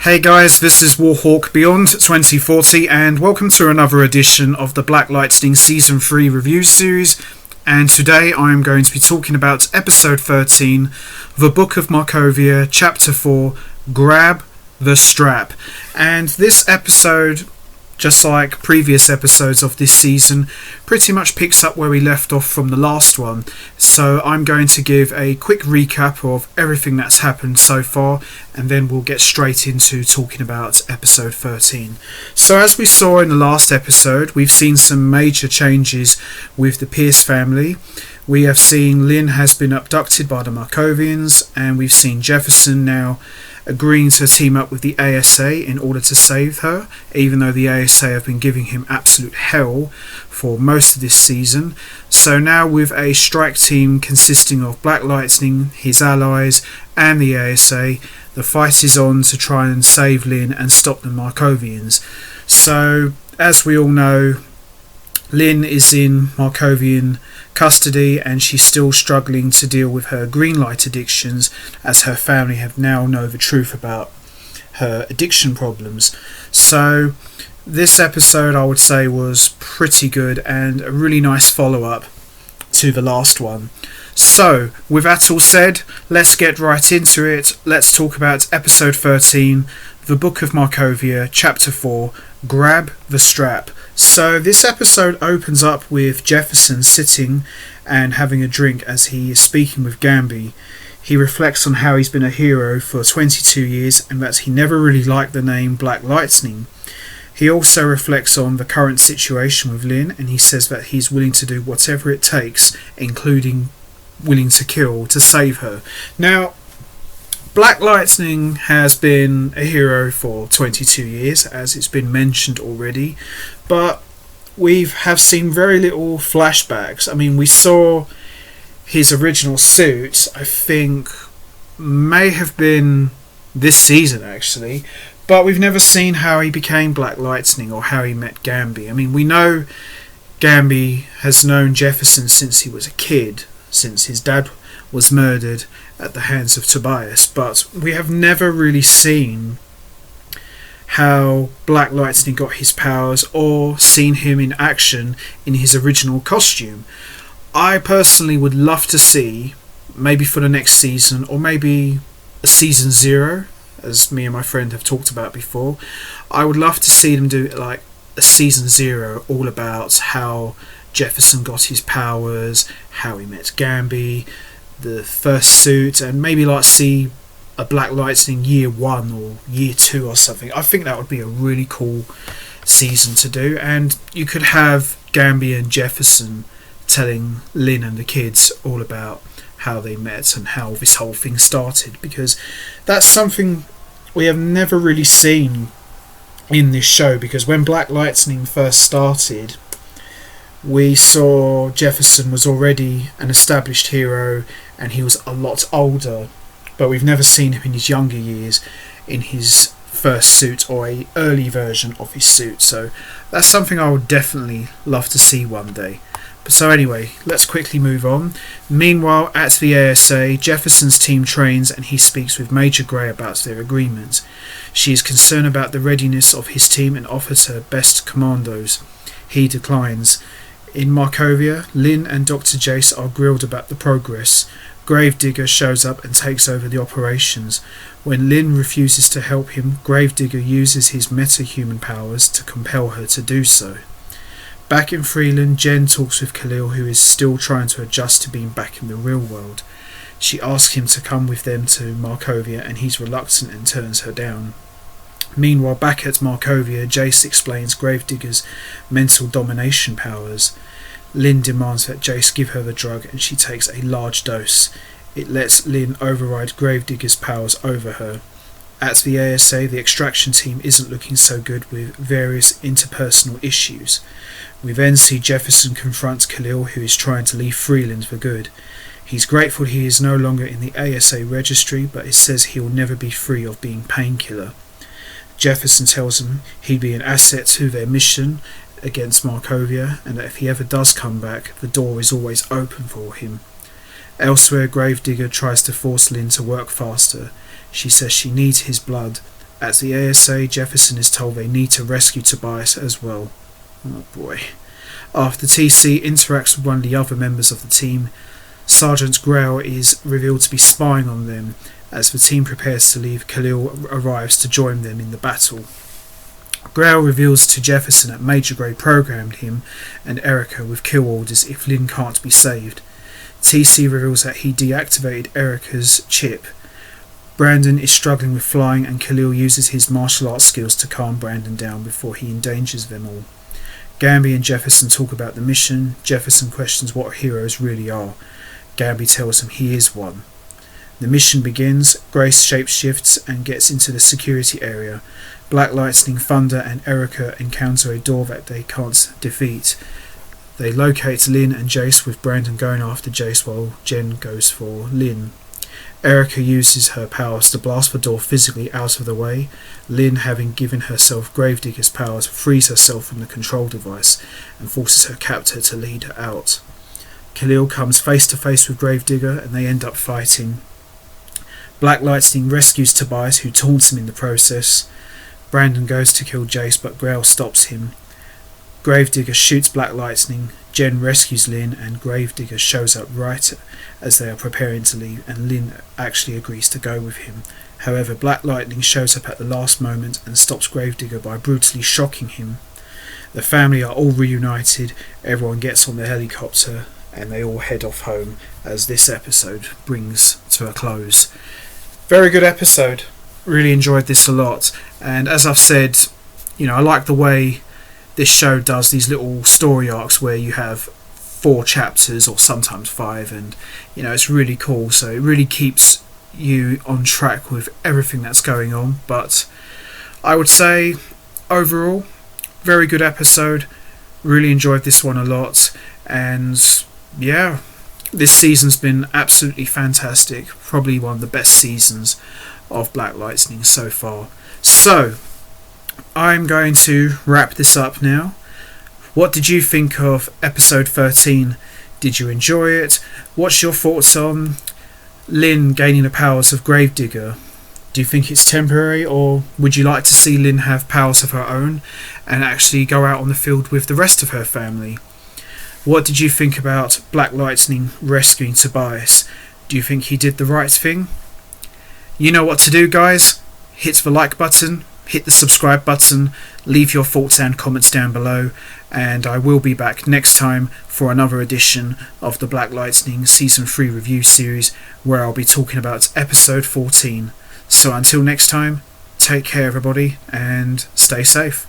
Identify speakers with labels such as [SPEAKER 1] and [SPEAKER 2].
[SPEAKER 1] Hey guys, this is Warhawk Beyond 2040 and welcome to another edition of the Black Lightning Season 3 review series, and today I am going to be talking about episode 13, The Book of Markovia, chapter 4, Grab the Strap. And this episode, just like previous episodes of this season, pretty much picks up where we left off from the last one. So I'm going to give a quick recap of everything that's happened so far, and then we'll get straight into talking about episode 13. So as we saw in the last episode, we've seen some major changes with the Pierce family. We have seen Lynn has been abducted by the Markovians, and we've seen Jefferson now agreeing to team up with the ASA in order to save her, even though the ASA have been giving him absolute hell for most of this season. So now with a strike team consisting of Black Lightning, his allies and the ASA, the fight is on to try and save Lynn and stop the Markovians. So as we all know, Lynn is in Markovian custody and she's still struggling to deal with her green light addictions, as her family have now known the truth about her addiction problems. So this episode, I would say, was pretty good and a really nice follow-up to the last one. So with that all said, let's get right into it. Let's talk about episode 13, The Book of Markovia, chapter 4, Grab the Strap. So this episode opens up with Jefferson sitting and having a drink as he is speaking with Gamby. He reflects on how he's been a hero for 22 years and that he never really liked the name Black Lightning. He also reflects on the current situation with Lynn, and he says that he's willing to do whatever it takes, including willing to kill, to save her. Now, Black Lightning has been a hero for 22 years, as it's been mentioned already, but we have seen very little flashbacks. I mean, we saw his original suit, I think, may have been this season actually, but we've never seen how he became Black Lightning or how he met Gamby. I mean, we know Gamby has known Jefferson since he was a kid, since his dad was murdered at the hands of Tobias, but we have never really seen how Black Lightning got his powers or seen him in action in his original costume. I personally would love to see, maybe for the next season, or maybe a season 0, as me and my friend have talked about before, I would love to see them do like a season 0 all about how Jefferson got his powers, how he met Gamby, the first suit, and maybe like see a Black Lightning year 1 or year 2 or something. I think that would be a really cool season to do, and you could have Gamby and Jefferson telling Lynn and the kids all about how they met and how this whole thing started, because that's something we have never really seen in this show. Because when Black Lightning first started, we saw Jefferson was already an established hero and he was a lot older, but we've never seen him in his younger years in his first suit or a early version of his suit. So that's something I would definitely love to see one day. So anyway, let's quickly move on. Meanwhile, at the ASA, Jefferson's team trains and he speaks with Major Grey about their agreement. She is concerned about the readiness of his team and offers her best commandos. He declines. In Markovia, Lynn and Dr. Jace are grilled about the progress. Gravedigger shows up and takes over the operations. When Lynn refuses to help him, Gravedigger uses his meta-human powers to compel her to do so. Back in Freeland, Jen talks with Khalil, who is still trying to adjust to being back in the real world. She asks him to come with them to Markovia and he's reluctant and turns her down. Meanwhile, back at Markovia, Jace explains Gravedigger's mental domination powers. Lynn demands that Jace give her the drug and she takes a large dose. It lets Lynn override Gravedigger's powers over her. At the ASA, the extraction team isn't looking so good with various interpersonal issues. We then see Jefferson confront Khalil, who is trying to leave Freeland for good. He's grateful he is no longer in the ASA registry, but he says he will never be free of being Painkiller. Jefferson tells him he'd be an asset to their mission against Markovia, and that if he ever does come back, the door is always open for him. Elsewhere, Gravedigger tries to force Lynn to work faster. She says she needs his blood At the ASA, Jefferson is told they need to rescue Tobias as well. Oh boy. After TC interacts with one of the other members of the team, Sergeant Grail is revealed to be spying on them. As the team prepares to leave, Khalil arrives to join them in the battle. Grail reveals to Jefferson that Major Grey programmed him and Erica with kill orders if Lynn can't be saved. TC reveals that he deactivated Erica's chip. Brandon is struggling with flying and Khalil uses his martial arts skills to calm Brandon down before he endangers them all. Gamby and Jefferson talk about the mission. Jefferson questions what heroes really are. Gamby tells him he is one. The mission begins. Grace shapeshifts and gets into the security area. Black Lightning, Thunder and Erica encounter a door that they can't defeat. They locate Lynn and Jace, with Brandon going after Jace while Jen goes for Lynn. Erica uses her powers to blast the door physically out of the way. Lynn, having given herself Gravedigger's powers, frees herself from the control device and forces her captor to lead her out. Khalil comes face to face with Gravedigger and they end up fighting. Black Lightning rescues Tobias, who taunts him in the process. Brandon goes to kill Jace, but Grail stops him. Gravedigger shoots Black Lightning. Jen rescues Lynn, and Gravedigger shows up right as they are preparing to leave, and Lynn actually agrees to go with him. However, Black Lightning shows up at the last moment and stops Gravedigger by brutally shocking him. The family are all reunited, everyone gets on the helicopter, and they all head off home as this episode brings to a close. Very good episode. Really enjoyed this a lot, and as I've said, I like the way this show does these little story arcs where you have 4 chapters or sometimes 5, and it's really cool. So it really keeps you on track with everything that's going on. But I would say overall, very good episode. Really enjoyed this one a lot, and yeah, this season's been absolutely fantastic. Probably one of the best seasons of Black Lightning so far. So I'm going to wrap this up now. What did you think of episode 13? Did you enjoy it? What's your thoughts on Lynn gaining the powers of Gravedigger? Do you think it's temporary, or would you like to see Lynn have powers of her own and actually go out on the field with the rest of her family? What did you think about Black Lightning rescuing Tobias? Do you think he did the right thing? You know what to do, guys. Hit the like button, hit the subscribe button, leave your thoughts and comments down below, and I will be back next time for another edition of the Black Lightning Season 3 review series, where I'll be talking about episode 14. So until next time, take care everybody, and stay safe.